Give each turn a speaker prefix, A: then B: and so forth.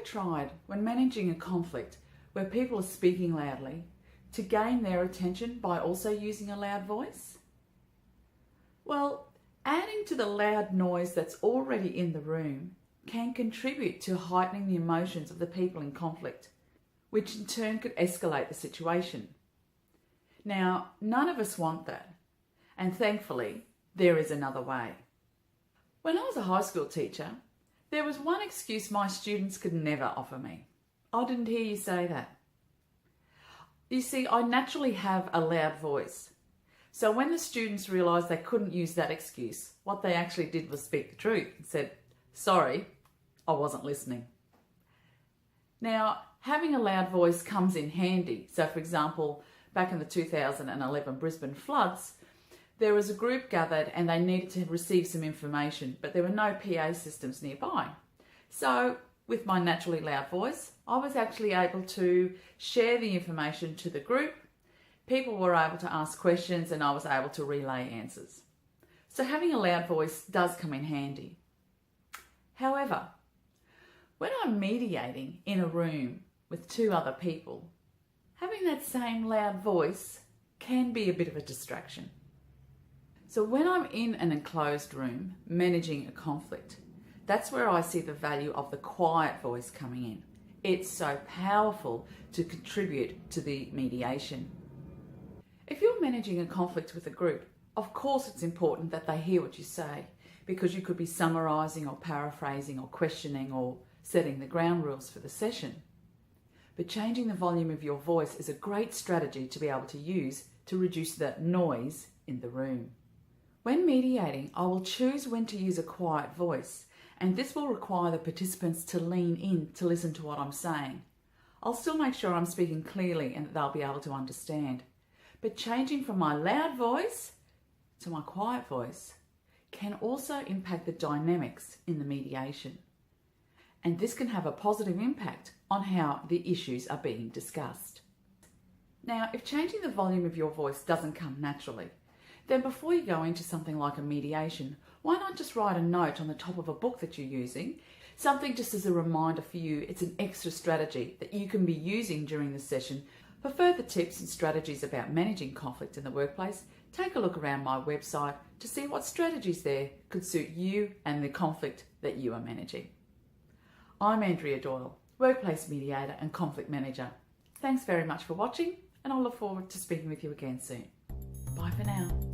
A: ever tried, when managing a conflict where people are speaking loudly, to gain their attention by also using a loud voice? Well, adding to the loud noise that's already in the room can contribute to heightening the emotions of the people in conflict, which in turn could escalate the situation. Now, none of us want that, and thankfully, there is another way. When I was a high school teacher, there was one excuse my students could never offer me. I didn't hear you say that. You see, I naturally have a loud voice. So when the students realised they couldn't use that excuse, what they actually did was speak the truth and said, "Sorry, I wasn't listening." Now, having a loud voice comes in handy. So for example, back in the 2011 Brisbane floods, there was a group gathered and they needed to receive some information, but there were no PA systems nearby. So with my naturally loud voice, I was actually able to share the information to the group. People were able to ask questions and I was able to relay answers. So having a loud voice does come in handy. However, when I'm mediating in a room with two other people, having that same loud voice can be a bit of a distraction. So when I'm in an enclosed room managing a conflict, that's where I see the value of the quiet voice coming in. It's so powerful to contribute to the mediation. If you're managing a conflict with a group, of course it's important that they hear what you say, because you could be summarising or paraphrasing or questioning or setting the ground rules for the session. But changing the volume of your voice is a great strategy to be able to use to reduce the noise in the room. When mediating, I will choose when to use a quiet voice, and this will require the participants to lean in to listen to what I'm saying. I'll still make sure I'm speaking clearly and that they'll be able to understand. But changing from my loud voice to my quiet voice can also impact the dynamics in the mediation. And this can have a positive impact on how the issues are being discussed. Now, if changing the volume of your voice doesn't come naturally, then before you go into something like a mediation, why not just write a note on the top of a book that you're using? Something just as a reminder for you, it's an extra strategy that you can be using during the session. For further tips and strategies about managing conflict in the workplace, take a look around my website to see what strategies there could suit you and the conflict that you are managing. I'm Andrea Doyle, Workplace Mediator and Conflict Manager. Thanks very much for watching, and I'll look forward to speaking with you again soon. Bye for now.